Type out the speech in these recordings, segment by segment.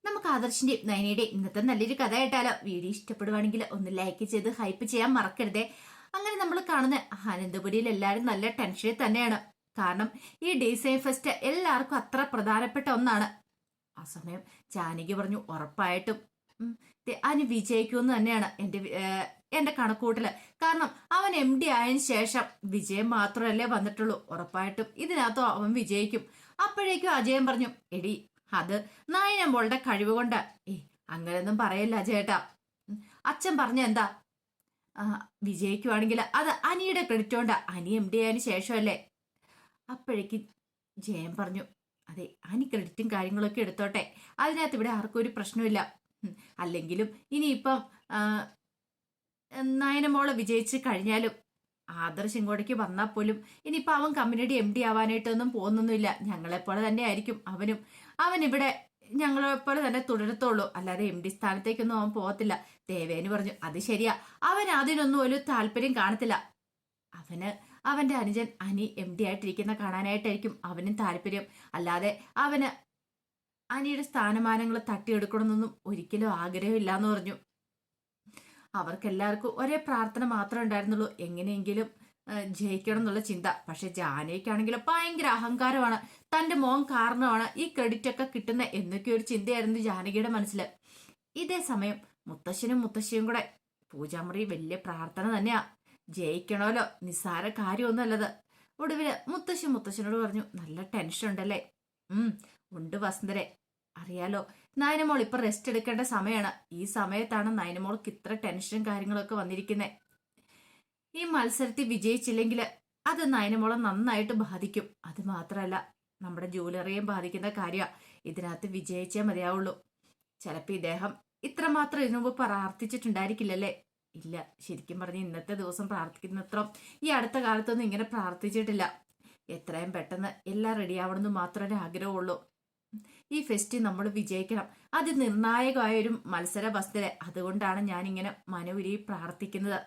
നമുക്ക് ആദർശിന്റെയും നയനയുടെയും ഇന്നത്തെ നല്ലൊരു കഥ കേട്ടാലോ? വീഡിയോ ഇഷ്ടപ്പെടുവാണെങ്കിൽ ഒന്ന് ലൈക്ക് ചെയ്ത് ഹൈപ്പ് ചെയ്യാൻ മറക്കരുതേ. അങ്ങനെ നമ്മൾ കാണുന്ന അനന്തപുരിയിൽ എല്ലാവരും നല്ല ടെൻഷനിൽ തന്നെയാണ്. കാരണം ഈ ഡിസൈൻ ഫെസ്റ്റ് എല്ലാവർക്കും അത്ര പ്രധാനപ്പെട്ട ഒന്നാണ്. ആ സമയം ജാനകി പറഞ്ഞു, ഉറപ്പായിട്ടും അതിന് വിജയിക്കുമെന്ന് തന്നെയാണ് എന്റെ കണക്കൂട്ടല്. കാരണം അവൻ MD ആയതിനു ശേഷം വിജയം മാത്രമല്ലേ വന്നിട്ടുള്ളൂ. ഉറപ്പായിട്ടും ഇതിനകത്തോ അവൻ വിജയിക്കും. അപ്പോഴേക്കും അജയൻ പറഞ്ഞു, എടി അത് നായനമ്പോളുടെ കഴിവ് കൊണ്ട്. അങ്ങനെയൊന്നും പറയല്ല ചേട്ടാ. അച്ഛൻ പറഞ്ഞ എന്താ, വിജയിക്കുവാണെങ്കിൽ അത് അനിയുടെ ക്രെഡിറ്റ് കൊണ്ടാ. അനി MD ആയതിനു ശേഷമല്ലേ. അപ്പോഴേക്ക് ജയൻ പറഞ്ഞു, അതെ അനി ക്രെഡിറ്റും കാര്യങ്ങളൊക്കെ എടുത്തോട്ടെ, അതിനകത്ത് ഇവിടെ ആർക്കും ഒരു പ്രശ്നമില്ല. അല്ലെങ്കിലും ഇനിയിപ്പം നയനമോള് വിജയിച്ച് കഴിഞ്ഞാലും ആദർശ് ഇങ്ങോട്ടേക്ക് വന്നാൽ പോലും ഇനിയിപ്പോൾ അവൻ കമ്പനിയുടെ MD ആവാനായിട്ടൊന്നും പോകുന്നൊന്നുമില്ല. ഞങ്ങളെപ്പോലെ തന്നെ ആയിരിക്കും അവനും. അവൻ ഇവിടെ ഞങ്ങളെപ്പോലെ തന്നെ തുടരത്തുള്ളൂ, അല്ലാതെ MD സ്ഥാനത്തേക്കൊന്നും അവൻ പോകത്തില്ല. ദേവേന് പറഞ്ഞു, അത് ശരിയാ, അവൻ അതിനൊന്നും ഒരു താല്പര്യം കാണത്തില്ല. അവന്റെ അനുജൻ അനി MD ആയിട്ടിരിക്കുന്ന കാണാനായിട്ടായിരിക്കും അവനും താല്പര്യം. അല്ലാതെ അവന് അനിയുടെ സ്ഥാനമാനങ്ങൾ തട്ടിയെടുക്കണമെന്നൊന്നും ഒരിക്കലും ആഗ്രഹമില്ല എന്ന് പറഞ്ഞു. അവർക്കെല്ലാവർക്കും ഒരേ പ്രാർത്ഥന മാത്രമേ ഉണ്ടായിരുന്നുള്ളൂ, എങ്ങനെയെങ്കിലും ജയിക്കണം എന്നുള്ള ചിന്ത. പക്ഷെ ജാനകിക്കാണെങ്കിലും ഭയങ്കര അഹങ്കാരമാണ്. തന്റെ മോൻ കാരണമാണ് ഈ ക്രെഡിറ്റ് ഒക്കെ കിട്ടുന്ന എന്നൊക്കെ ഒരു ചിന്തയായിരുന്നു ജാനകിയുടെ മനസ്സിൽ. ഇതേ സമയം മുത്തശ്ശനും മുത്തശ്ശിയും കൂടെ പൂജാമുറി വലിയ പ്രാർത്ഥന തന്നെയാ. ജയിക്കണമല്ലോ, നിസ്സാര കാര്യമൊന്നുമല്ലത്. ഒടുവില് മുത്തശ്ശനോട് പറഞ്ഞു, നല്ല ടെൻഷൻ ഉണ്ടല്ലേ? ഉണ്ട് വസുന്ധരെ, അറിയാലോ നയനമോൾ ഇപ്പൊ റെസ്റ്റ് എടുക്കേണ്ട സമയമാണ്. ഈ സമയത്താണ് നയനമോൾക്ക് ഇത്ര ടെൻഷനും കാര്യങ്ങളൊക്കെ വന്നിരിക്കുന്നത്. ഈ മത്സരത്തിൽ വിജയിച്ചില്ലെങ്കിൽ അത് നയനമോളെ നന്നായിട്ട് ബാധിക്കും. അത് മാത്രമല്ല നമ്മുടെ ജ്വല്ലറിയെയും ബാധിക്കുന്ന കാര്യമാണ്. ഇതിനകത്ത് വിജയിച്ചേ മതിയാവുള്ളൂ. ചിലപ്പോൾ ഇദ്ദേഹം ഇത്രമാത്രം ഇതിനു മുമ്പ് പ്രാർത്ഥിച്ചിട്ടുണ്ടായിരിക്കില്ലല്ലേ? ഇല്ല, ശരിക്കും പറഞ്ഞ് ഇന്നത്തെ ദിവസം പ്രാർത്ഥിക്കുന്നത്ര ഈ അടുത്ത കാലത്തൊന്നും ഇങ്ങനെ പ്രാർത്ഥിച്ചിട്ടില്ല. എത്രയും പെട്ടെന്ന് എല്ലാം റെഡിയാവണമെന്ന് മാത്രമേ ആഗ്രഹമുള്ളൂ. ഈ ഫെസ്റ്റ് നമ്മൾ വിജയിക്കണം, അത് നിർണായകമായ ഒരു മത്സര വസ്തുത. അതുകൊണ്ടാണ് ഞാൻ ഇങ്ങനെ മനോവിരി പ്രാർത്ഥിക്കുന്നത്.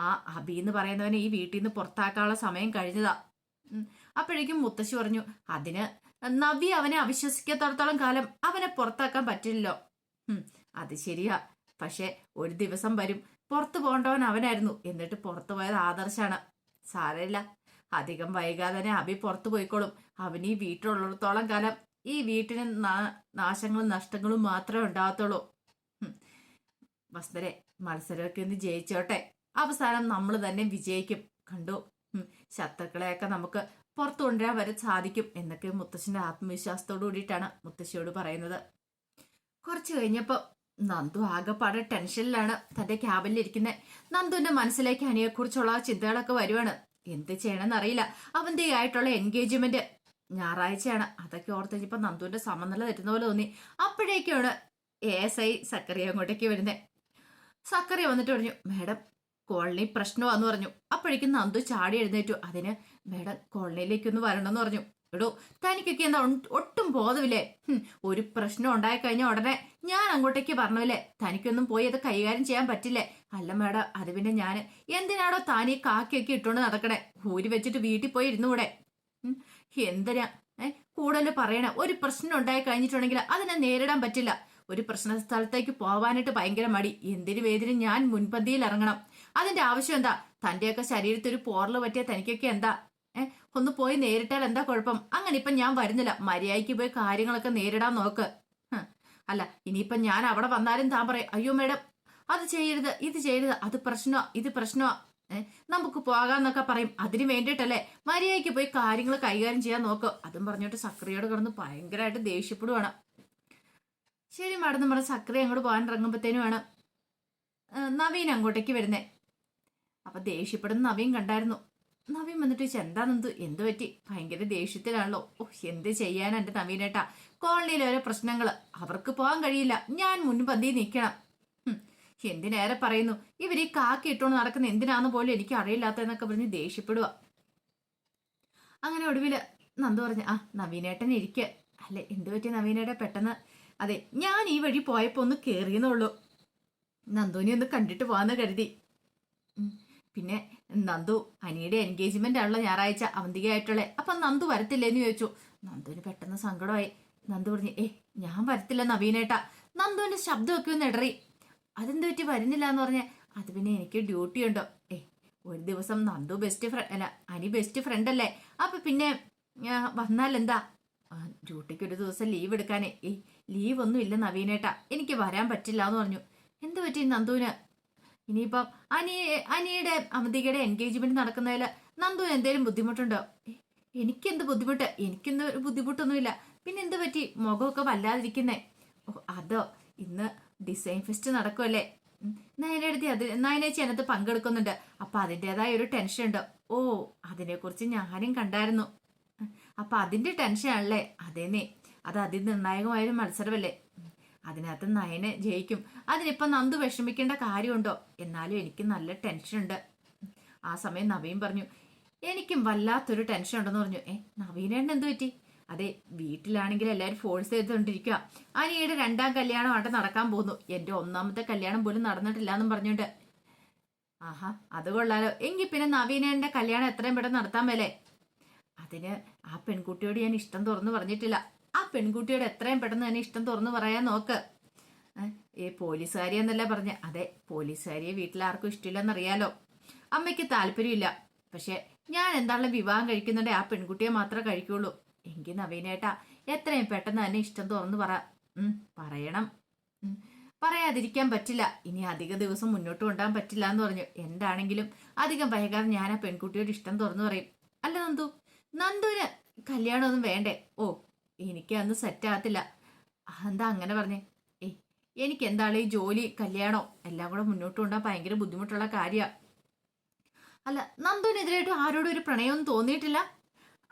ആ അബി എന്ന് പറയുന്നവനെ ഈ വീട്ടിൽ നിന്ന് പുറത്താക്കാനുള്ള സമയം കഴിഞ്ഞതാ. അപ്പോഴേക്കും മുത്തശ്ശി പറഞ്ഞു, അതിന് നവ്യ അവനെ അവിശ്വസിക്കാത്തടത്തോളം കാലം അവനെ പുറത്താക്കാൻ പറ്റില്ലല്ലോ. അത് ശരിയാ, പക്ഷെ ഒരു ദിവസം വരും പുറത്തു പോകേണ്ടവൻ അവനായിരുന്നു, എന്നിട്ട് പുറത്തു പോയത് ആദർശാണ്. സാരമില്ല, അധികം വൈകാതെ തന്നെ അബി പുറത്തു പോയിക്കോളും. അവന് ഈ വീട്ടിലുള്ളിടത്തോളം കാലം ഈ വീട്ടിന് നാശങ്ങളും നഷ്ടങ്ങളും മാത്രമേ ഉണ്ടാകത്തുള്ളൂ. വസ്തുരെ, മത്സരമൊക്കെ ഒന്ന് ജയിച്ചോട്ടെ, അവസാനം നമ്മൾ തന്നെ വിജയിക്കും. കണ്ടു, ശത്രുക്കളെയൊക്കെ നമുക്ക് പുറത്തു കൊണ്ടുവരാൻ വരെ സാധിക്കും എന്നൊക്കെ മുത്തശ്ശന്റെ ആത്മവിശ്വാസത്തോടു കൂടിയിട്ടാണ് മുത്തശ്ശിയോട് പറയുന്നത്. കുറച്ചു കഴിഞ്ഞപ്പോ നന്ദു ആകെപ്പാടെ ടെൻഷനിലാണ് തന്റെ ക്യാബിനിലിരിക്കുന്നത്. നന്ദുവിന്റെ മനസ്സിലേക്ക് അനിയെക്കുറിച്ചുള്ള ചിന്തകളൊക്കെ വരുവാണ്. എന്ത് ചെയ്യണമെന്ന് അറിയില്ല. അവന്റെ ആയിട്ടുള്ള എൻഗേജ്മെന്റ് ഞായറാഴ്ചയാണ്. അതൊക്കെ ഓർത്തിപ്പോ നന്ദുവിന്റെ സമനില തെറ്റുന്ന പോലെ തോന്നി. അപ്പോഴേക്കാണ് ASI സക്കറിയ അങ്ങോട്ടേക്ക് വരുന്നത്. സക്കറിയ വന്നിട്ട് പറഞ്ഞു, മേഡം കോളനി പ്രശ്നമാന്ന് പറഞ്ഞു. അപ്പോഴേക്കും നന്ദു ചാടി എഴുന്നേറ്റു. അതിന് മേഡം കോളനിയിലേക്കൊന്ന് വരണമെന്ന് പറഞ്ഞു. എടോ, തനിക്കൊക്കെ എന്താ ഒട്ടും ബോധമില്ലേ? ഒരു പ്രശ്നം ഉണ്ടായി കഴിഞ്ഞാൽ ഉടനെ ഞാൻ അങ്ങോട്ടേക്ക് പറഞ്ഞില്ലേ, തനിക്കൊന്നും പോയി അത് കൈകാര്യം ചെയ്യാൻ പറ്റില്ലേ? അല്ല മേഡം, അത് പിന്നെ ഞാൻ എന്തിനാടോ താനീ കാക്കിയൊക്കെ ഇട്ടുകൊണ്ട് നടക്കണേ? ഊരി വെച്ചിട്ട് വീട്ടിൽ പോയി ഇരുന്നുകൂടെ? എന്തിനാ കൂടുതൽ പറയണേ? ഒരു പ്രശ്നം ഉണ്ടായി കഴിഞ്ഞിട്ടുണ്ടെങ്കിൽ അതിനെ നേരിടാൻ പറ്റില്ല. ഒരു പ്രശ്ന സ്ഥലത്തേക്ക് പോവാനായിട്ട് ഭയങ്കര മടി. എന്തിനു വേദിനും ഞാൻ മുൻപന്തിയിൽ ഇറങ്ങണം. അതിന്റെ ആവശ്യം എന്താ? തന്റെയൊക്കെ ശരീരത്തിൽ ഒരു പോറല് പറ്റിയ തനിക്കൊക്കെ എന്താ? ഒന്ന് പോയി നേരിട്ടാൽ എന്താ കുഴപ്പം? അങ്ങനെ ഇപ്പൊ ഞാൻ വരുന്നില്ല, മര്യാദയ്ക്ക് പോയി കാര്യങ്ങളൊക്കെ നേരിടാൻ നോക്ക്. അല്ല, ഇനിയിപ്പൊ ഞാൻ അവിടെ വന്നാലും താൻ പറയും, അയ്യോ മേഡം അത് ചെയ്യരുത്, ഇത് ചെയ്യരുത്, അത് പ്രശ്നമാ, ഇത് പ്രശ്നമാ, നമുക്ക് പോകാന്നൊക്കെ പറയും. അതിന് വേണ്ടിയിട്ടല്ലേ? മര്യാദയ്ക്ക് പോയി കാര്യങ്ങൾ കൈകാര്യം ചെയ്യാൻ നോക്ക്. അതും പറഞ്ഞിട്ട് സക്രിയോട് കിടന്ന് ഭയങ്കരമായിട്ട് ദേഷ്യപ്പെടുവാണ്. ശരി മാഡം എന്ന് പറഞ്ഞ സക്രിയ അങ്ങോട്ട് പോകാൻ ഇറങ്ങുമ്പോഴത്തേനുമാണ് നവീൻ അങ്ങോട്ടേക്ക് വരുന്നേ. അപ്പൊ ദേഷ്യപ്പെടുന്ന നവീൻ കണ്ടായിരുന്നു. നവീൻ വന്നിട്ട് എന്താണെന്ത് എന്ത് പറ്റി? ഭയങ്കര ദേഷ്യത്തിലാണല്ലോ. എന്ത് ചെയ്യാനാ എന്റെ നവീനേട്ടാ? കോളനിയിലെ ഓരോ പ്രശ്നങ്ങള്, അവർക്ക് പോകാൻ കഴിയില്ല, ഞാൻ മുൻപന്തി നിൽക്കണം. എന്തിനേറെ പറയുന്നു, ഇവർ ഈ കാക്കി ഇട്ടോണ്ട് നടക്കുന്ന എന്തിനാന്ന് പോലും എനിക്ക് അറിയില്ലാത്തതെന്നൊക്കെ പറഞ്ഞ് ദേഷ്യപ്പെടുക. അങ്ങനെ ഒടുവില് നന്ദു പറഞ്ഞു, നവീനേട്ടൻ ഇരിക്ക. അല്ലെ, എന്ത് പറ്റി നവീനേട്ട പെട്ടെന്ന്? അതെ, ഞാൻ ഈ വഴി പോയപ്പോ ഒന്ന് കേറിയെന്നുള്ളൂ, നന്ദുവിനെ ഒന്ന് കണ്ടിട്ട് പോവാന്ന് കരുതി. പിന്നെ നന്ദു അനിയുടെ എൻഗേജ്മെന്റ് ആണല്ലോ ഞായറാഴ്ച അവന്തികയായിട്ടുള്ള, അപ്പൊ നന്ദു വരത്തില്ലേന്ന് ചോദിച്ചു. നന്ദുവിന് പെട്ടെന്ന് സങ്കടമായി. നന്ദു പറഞ്ഞു, ഞാൻ വരത്തില്ല നവീനേട്ടാ. നന്ദുവിന്റെ ശബ്ദമൊക്കെ ഒന്ന് ഇടറി. അതെന്ത് പറ്റി വരുന്നില്ല എന്ന് പറഞ്ഞ, അത് പിന്നെ എനിക്ക് ഡ്യൂട്ടി ഉണ്ടോ. ഒരു ദിവസം നന്ദു ബെസ്റ്റ് ഫ്രണ്ട് അല്ല, അനി ബെസ്റ്റ് ഫ്രണ്ട് അല്ലേ, അപ്പൊ പിന്നെ വന്നാൽ എന്താ. ഡ്യൂട്ടിക്ക് ഒരു ദിവസം ലീവ് എടുക്കാനേ. ലീവ് ഒന്നും ഇല്ല നവീനേട്ടാ, എനിക്ക് വരാൻ പറ്റില്ല എന്ന് പറഞ്ഞു. എന്ത് പറ്റി നന്ദുവിന്? ഇനിയിപ്പം അനിയുടെ അവന്തികയുടെ എൻഗേജ്മെന്റ് നടക്കുന്നതിൽ നന്ദുവിന് എന്തേലും ബുദ്ധിമുട്ടുണ്ടോ? എനിക്കെന്ത് ബുദ്ധിമുട്ട്? എനിക്കൊന്നും ഒരു ബുദ്ധിമുട്ടൊന്നുമില്ല. പിന്നെ എന്ത് പറ്റി മുഖമൊക്കെ വല്ലാതിരിക്കുന്നേ? അതോ ഇന്ന് ഡിസൈൻ ഫെസ്റ്റ് നടക്കുമല്ലേ, നയനേച്ചി അതിനകത്ത് പങ്കെടുക്കുന്നുണ്ട്, അപ്പൊ അതിൻ്റെതായ ഒരു ടെൻഷൻ ഉണ്ട്. അതിനെക്കുറിച്ച് ഞാനും കണ്ടായിരുന്നു. അപ്പൊ അതിന്റെ ടെൻഷനാണല്ലേ? അതേന്നേ, അത് അതിനിർണായകമായൊരു മത്സരമല്ലേ, അതിനകത്ത് നയനെ ജയിക്കും. അതിനിപ്പൊ നന്ദു വിഷമിക്കേണ്ട കാര്യമുണ്ടോ? എന്നാലും എനിക്ക് നല്ല ടെൻഷനുണ്ട്. ആ സമയം നവീൻ പറഞ്ഞു, എനിക്കും വല്ലാത്തൊരു ടെൻഷൻ ഉണ്ടെന്ന് പറഞ്ഞു. നവീനേട്ടൻ എന്ത് പറ്റി? അതെ, വീട്ടിലാണെങ്കിൽ എല്ലാവരും ഫോഴ്സ് ചെയ്തുകൊണ്ടിരിക്കുക. അനിയുടെ 2ാം കല്യാണം അവിടെ നടക്കാൻ പോകുന്നു, എന്റെ 1ാമത്തെ കല്യാണം പോലും നടന്നിട്ടില്ല എന്നും പറഞ്ഞുകൊണ്ട്. ആഹാ, അത് കൊള്ളാലോ. എങ്കിൽ പിന്നെ നവീനേട്ടന്റെ കല്യാണം എത്രയും പെട്ടെന്ന് നടത്താൻ മേലേ? അതിന് ആ പെൺകുട്ടിയോട് ഞാൻ ഇഷ്ടം തുറന്നു പറഞ്ഞിട്ടില്ല. ആ പെൺകുട്ടിയോട് എത്രയും പെട്ടെന്ന് തന്നെ ഇഷ്ടം തുറന്നു പറയാൻ നോക്ക്. പോലീസുകാരി എന്നല്ല പറഞ്ഞ. അതെ, പോലീസുകാരിയെ വീട്ടിലാർക്കും ഇഷ്ടമില്ലെന്നറിയാലോ. അമ്മയ്ക്ക് താല്പര്യമില്ല. പക്ഷെ ഞാൻ എന്തായാലും വിവാഹം കഴിക്കുന്നുണ്ടെ ആ പെൺകുട്ടിയെ മാത്രമേ കഴിക്കുള്ളൂ. എങ്കിൽ നവീനേട്ടാ എത്രയും പെട്ടെന്ന് തന്നെ ഇഷ്ടം തുറന്നു പറയണം. പറയാതിരിക്കാൻ പറ്റില്ല. ഇനി അധിക ദിവസം മുന്നോട്ട് കൊണ്ടുപോകാൻ പറ്റില്ല എന്ന് പറഞ്ഞു. എന്താണെങ്കിലും അധികം വൈകാതെ ഞാൻ ആ പെൺകുട്ടിയോട് ഇഷ്ടം തുറന്നു പറയും. അല്ല നന്ദുവിന് കല്യാണമൊന്നും വേണ്ടേ? എനിക്ക് അന്ന് സെറ്റ് ആകത്തില്ല. എന്താ അങ്ങനെ പറഞ്ഞേ? എനിക്ക് എന്താണ് ഈ ജോലി കല്യാണോ എല്ലാം കൂടെ മുന്നോട്ട് കൊണ്ടുപോകാൻ ഭയങ്കര ബുദ്ധിമുട്ടുള്ള കാര്യമാണ്. അല്ല, നന്ദുവിനെതിരായിട്ട് ആരോടും ഒരു പ്രണയമൊന്നും തോന്നിയിട്ടില്ല?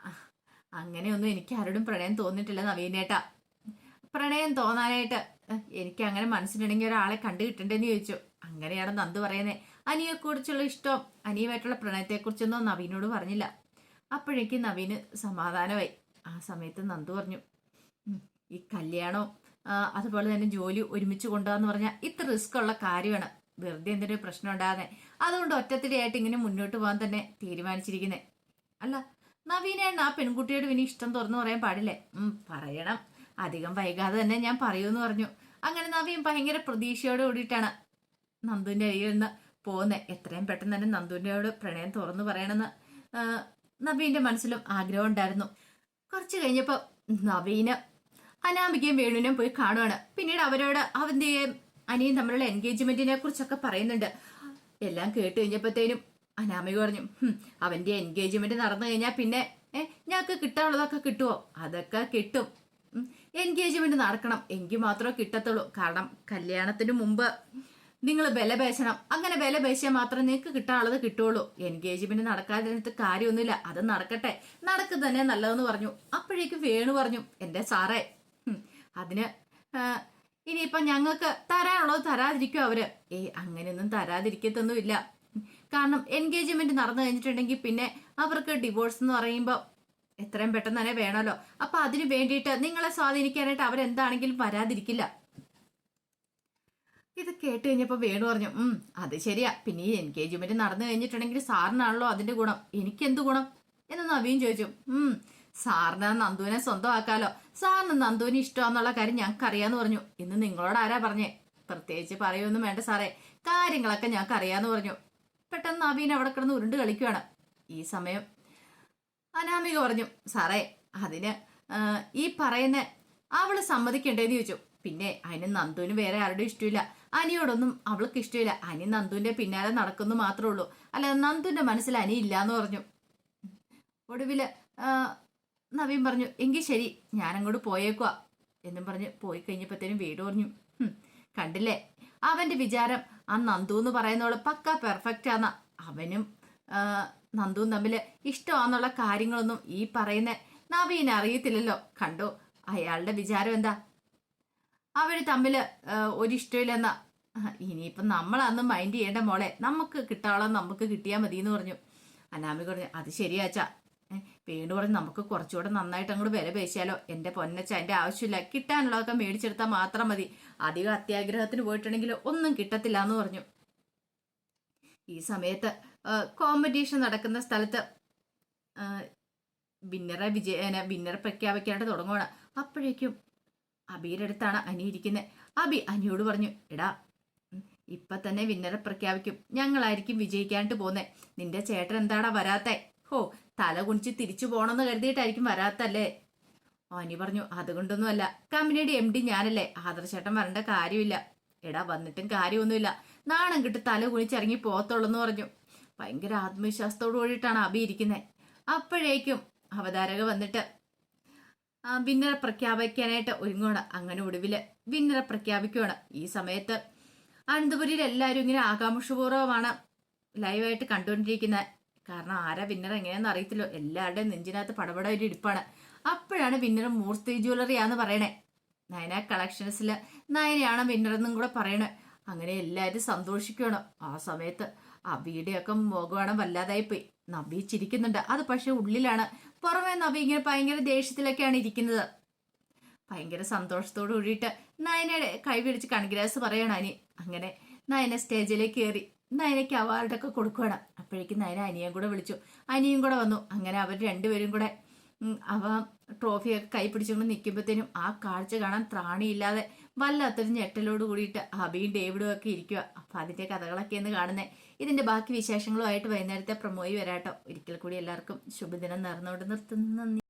അങ്ങനെയൊന്നും എനിക്ക് ആരോടും പ്രണയം തോന്നിയിട്ടില്ല നവീനേട്ടാ. പ്രണയം തോന്നാനായിട്ട് എനിക്ക് അങ്ങനെ മനസ്സിലുണ്ടെങ്കിൽ ഒരാളെ കണ്ടു കിട്ടണ്ടെന്ന് ചോദിച്ചു. അങ്ങനെയാണ് നന്ദു പറയുന്നത്. അനിയെക്കുറിച്ചുള്ള ഇഷ്ടവും അനിയുമായിട്ടുള്ള പ്രണയത്തെക്കുറിച്ചൊന്നും നവീനോട് പറഞ്ഞില്ല. അപ്പോഴേക്കും നവീന് സമാധാനമായി. ആ സമയത്ത് നന്ദു പറഞ്ഞു, ഈ കല്യാണവും അതുപോലെ തന്നെ ജോലി ഒരുമിച്ച് കൊണ്ടുപോകാന്ന് പറഞ്ഞാൽ ഇത്ര റിസ്ക് ഉള്ള കാര്യമാണ്. വെറുതെ എന്തെങ്കിലും പ്രശ്നം ഉണ്ടാകുന്നത്. അതുകൊണ്ട് ഒറ്റത്തിടിയായിട്ട് ഇങ്ങനെ മുന്നോട്ട് പോകാൻ തന്നെ തീരുമാനിച്ചിരിക്കുന്നത്. അല്ല, നവീനേട്ടൻ ആ പെൺകുട്ടിയോട് ഇനി ഇഷ്ടം തുറന്നു പറയാൻ പാടില്ലേ? പറയണം. അധികം വൈകാതെ തന്നെ ഞാൻ പറയൂന്ന് പറഞ്ഞു. അങ്ങനെ നവീൻ ഭയങ്കര പ്രതീക്ഷയോട് കൂടിയിട്ടാണ് നന്ദുവിന്റെ അരിയിൽ നിന്ന് പോകുന്നത്. എത്രയും പെട്ടെന്ന് തന്നെ നന്ദുവിനോട് പ്രണയം തുറന്നു പറയണമെന്ന് നവീന്റെ മനസ്സിലും ആഗ്രഹം ഉണ്ടായിരുന്നു. കുറച്ച് കഴിഞ്ഞപ്പോ നവീന് അനാമികയും വേണുവിനും പോയി കാണുവാണ്. പിന്നീട് അവരോട് അവന്റെയും അനിയും തമ്മിലുള്ള എൻഗേജ്മെന്റിനെ കുറിച്ചൊക്കെ പറയുന്നുണ്ട്. എല്ലാം കേട്ട് കഴിഞ്ഞപ്പോഴത്തേനും അനാമിക പറഞ്ഞു, അവന്റെ എൻഗേജ്മെന്റ് നടന്നു കഴിഞ്ഞാൽ പിന്നെ ഞങ്ങൾക്ക് കിട്ടാനുള്ളതൊക്കെ കിട്ടുമോ? അതൊക്കെ കിട്ടും. എൻഗേജ്മെന്റ് നടക്കണം, എങ്കിൽ മാത്രമേ കിട്ടത്തുള്ളൂ. കാരണം കല്യാണത്തിന് മുമ്പ് നിങ്ങൾ വില പേശണം. അങ്ങനെ വില പേശിയാൽ മാത്രമേ നിങ്ങൾക്ക് കിട്ടാനുള്ളത് കിട്ടുള്ളൂ. എൻഗേജ്മെന്റ് നടക്കാതിരുന്നിട്ട് കാര്യമൊന്നുമില്ല. അത് നടക്കട്ടെ, നടക്കുക തന്നെ നല്ലതെന്ന് പറഞ്ഞു. അപ്പോഴേക്കും വേണു പറഞ്ഞു, എന്റെ സാറേ, അതിന് ഇനിയിപ്പം ഞങ്ങൾക്ക് തരാനുള്ളത് തരാതിരിക്കും അവര്. അങ്ങനെയൊന്നും തരാതിരിക്കത്തൊന്നുമില്ല. കാരണം എൻഗേജ്മെന്റ് നടന്നു കഴിഞ്ഞിട്ടുണ്ടെങ്കിൽ പിന്നെ അവർക്ക് ഡിവോഴ്സ് എന്ന് പറയുമ്പോൾ എത്രയും പെട്ടെന്ന് തന്നെ വേണമല്ലോ. അപ്പൊ അതിനു വേണ്ടിയിട്ട് നിങ്ങളെ സ്വാധീനിക്കാനായിട്ട് അവരെന്താണെങ്കിലും വരാതിരിക്കില്ല. ഇത് കേട്ട് കഴിഞ്ഞപ്പോ വേണു പറഞ്ഞു, അത് ശരിയാ. പിന്നെ ഈ എൻഗേജ്മെന്റ് നടന്നു കഴിഞ്ഞിട്ടുണ്ടെങ്കിൽ സാറിനാണല്ലോ അതിന്റെ ഗുണം. എനിക്കെന്ത് ഗുണം എന്ന് നവീൻ ചോദിച്ചു. സാറിന് നന്ദുവിനെ സ്വന്തമാക്കാലോ. സാറിന് നന്ദുവിന് ഇഷ്ടമാന്നുള്ള കാര്യം ഞങ്ങൾക്ക് അറിയാന്ന് പറഞ്ഞു. ഇന്ന് നിങ്ങളോട് ആരാ പറഞ്ഞേ? പ്രത്യേകിച്ച് പറയൊന്നും വേണ്ട സാറേ, കാര്യങ്ങളൊക്കെ ഞങ്ങൾക്ക് അറിയാന്ന് പറഞ്ഞു. പെട്ടെന്ന് നവീൻ അവിടെ കിടന്ന് ഉരുണ്ട് കളിക്കുവാണ്. ഈ സമയം അനാമിക പറഞ്ഞു, സാറേ, അതിന് ഈ പറയുന്ന അവള് സമ്മതിക്കണ്ടേന്ന് ചോദിച്ചു. പിന്നെ അതിന് നന്ദുവിന് വേറെ ആരുടെയും ഇഷ്ടമില്ല. അനിയോടൊന്നും അവൾക്ക് ഇഷ്ടമില്ല. അനി നന്ദുവിന്റെ പിന്നാലെ നടക്കുന്നു മാത്രമേ ഉള്ളൂ. അല്ല, നന്ദുവിന്റെ മനസ്സിൽ അനി ഇല്ലാന്ന് പറഞ്ഞു. ഒടുവില് നവീൻ പറഞ്ഞു, എങ്കിൽ ശരി, ഞാനങ്ങോട്ട് പോയേക്കുവാ എന്നും പറഞ്ഞ് പോയി കഴിഞ്ഞപ്പോഴത്തേനും വീട് പറഞ്ഞു, കണ്ടില്ലേ, അവന്റെ വിചാരം ആ നന്ദു എന്ന് പറയുന്നവള് പക്ക പെർഫെക്റ്റ് ആന്ന. അവനും നന്ദുവും തമ്മില് ഇഷ്ടമാന്നുള്ള കാര്യങ്ങളൊന്നും ഈ പറയുന്ന നവീൻ അറിയത്തില്ലല്ലോ. കണ്ടോ, അയാളുടെ വിചാരം എന്താ? അവര് തമ്മില് ഒരിഷ്ടമില്ലെന്നാ. ഇനിയിപ്പം നമ്മളന്ന് മൈൻഡ് ചെയ്യേണ്ട മോളെ, നമുക്ക് കിട്ടാനുള്ള നമുക്ക് കിട്ടിയാൽ മതി എന്ന് പറഞ്ഞു. അനാമിക പറഞ്ഞു, അത് ശരിയാച്ചാ. വേണു പറഞ്ഞു, നമുക്ക് കുറച്ചുകൂടെ നന്നായിട്ട് അങ്ങോട്ട് വില പേശിയാലോ. എന്റെ പൊന്നച്ച, എന്റെ ആവശ്യമില്ല, കിട്ടാനുള്ളതൊക്കെ മേടിച്ചെടുത്താൽ മാത്രം മതി. അധികം അത്യാഗ്രഹത്തിന് പോയിട്ടുണ്ടെങ്കിൽ ഒന്നും കിട്ടത്തില്ല എന്ന് പറഞ്ഞു. ഈ സമയത്ത് കോമ്പറ്റീഷൻ നടക്കുന്ന സ്ഥലത്ത് വിന്നറെ പ്രഖ്യാപിക്കാനായിട്ട് തുടങ്ങുകയാണ്. അപ്പോഴേക്കും അബിയുടെ അടുത്താണ് അനി ഇരിക്കുന്നത്. അബി അനിയോട് പറഞ്ഞു, എടാ ഇപ്പൊ തന്നെ വിന്നറെ പ്രഖ്യാപിക്കും, ഞങ്ങളായിരിക്കും വിജയിക്കാണ്ട് പോന്നെ. നിന്റെ ചേട്ടൻ എന്താടാ വരാത്തെ? ഹോ, തല കുനിച്ച് തിരിച്ചു പോണെന്ന് കരുതിയിട്ടായിരിക്കും വരാത്തല്ലേ? അനി പറഞ്ഞു, അതുകൊണ്ടൊന്നുമല്ല, കമ്പനിയുടെ MD ഞാനല്ലേ, ആദർശേട്ടൻ വരേണ്ട കാര്യമില്ല. എടാ വന്നിട്ടും കാര്യമൊന്നുമില്ല, നാണം കിട്ട് തല കുനിച്ചിറങ്ങി പോകത്തുള്ളൂ പറഞ്ഞു. ഭയങ്കര ആത്മവിശ്വാസത്തോടു കൂടിയിട്ടാണ് അബി ഇരിക്കുന്നത്. അപ്പോഴേക്കും അവതാരക വന്നിട്ട് വിന്നറെ പ്രഖ്യാപിക്കാനായിട്ട് ഒരുങ്ങുവാണ്. അങ്ങനെ ഒടുവില് വിന്നറെ പ്രഖ്യാപിക്കുവാണ്. ഈ സമയത്ത് അനന്തപുരിയിൽ എല്ലാവരും ഇങ്ങനെ ആകാംക്ഷപൂർവ്വമാണ് ലൈവായിട്ട് കണ്ടുകൊണ്ടിരിക്കുന്നത്. കാരണം ആരാ വിന്നർ എങ്ങനെയാണെന്ന് അറിയത്തില്ലോ. എല്ലാവരുടെയും നെഞ്ചിനകത്ത് പടപട ഒരു ഇടിപ്പാണ്. അപ്പോഴാണ് വിന്നർ മൂർത്തി ജ്വല്ലറിയാന്ന് പറയണേ. നയന കളക്ഷൻസിൽ നയനയാണ് വിന്നറെന്നും കൂടെ പറയണേ. അങ്ങനെ എല്ലാവരും സന്തോഷിക്കണം. ആ സമയത്ത് അബിയുടെയൊക്കെ മുഖമാണ് വല്ലാതായിപ്പോയി. നബി ചിരിക്കുന്നുണ്ട്, അത് പക്ഷെ ഉള്ളിലാണ്. പുറമേ നബി ഇങ്ങനെ ഭയങ്കര ദേഷ്യത്തിലൊക്കെയാണ് ഇരിക്കുന്നത്. ഭയങ്കര സന്തോഷത്തോട് കൂടിയിട്ട് നയനയുടെ കൈ പിടിച്ച് കൺഗ്രാസ് പറയണം അനി. അങ്ങനെ നയന സ്റ്റേജിലേക്ക് കയറി നയനയ്ക്ക് അവാർഡൊക്കെ കൊടുക്കുകയാണ്. അപ്പോഴേക്കും നയന അനിയും കൂടെ വിളിച്ചു. അനിയും കൂടെ വന്നു. അങ്ങനെ അവർ രണ്ടുപേരും കൂടെ അവ ട്രോഫിയൊക്കെ കൈ പിടിച്ചുകൊണ്ട് നിൽക്കുമ്പോഴത്തേനും ആ കാഴ്ച കാണാൻ ത്രാണിയില്ലാതെ വല്ലാത്തൊരു ഞെട്ടലോട് കൂടിയിട്ട് അബിയും ഡേവിഡും ഒക്കെ ഇരിക്കുക. അപ്പൊ അതിന്റെ കഥകളൊക്കെയാണ് കാണുന്നത്. ഇതിന്റെ ബാക്കി വിശേഷങ്ങളുമായിട്ട് വൈകുന്നേരത്തെ പ്രൊമോയി വരാട്ടോ. ഒരിക്കൽ കൂടി എല്ലാവർക്കും ശുഭദിനം നേർന്നുകൊണ്ട് നിർത്തുന്നു. നന്ദി.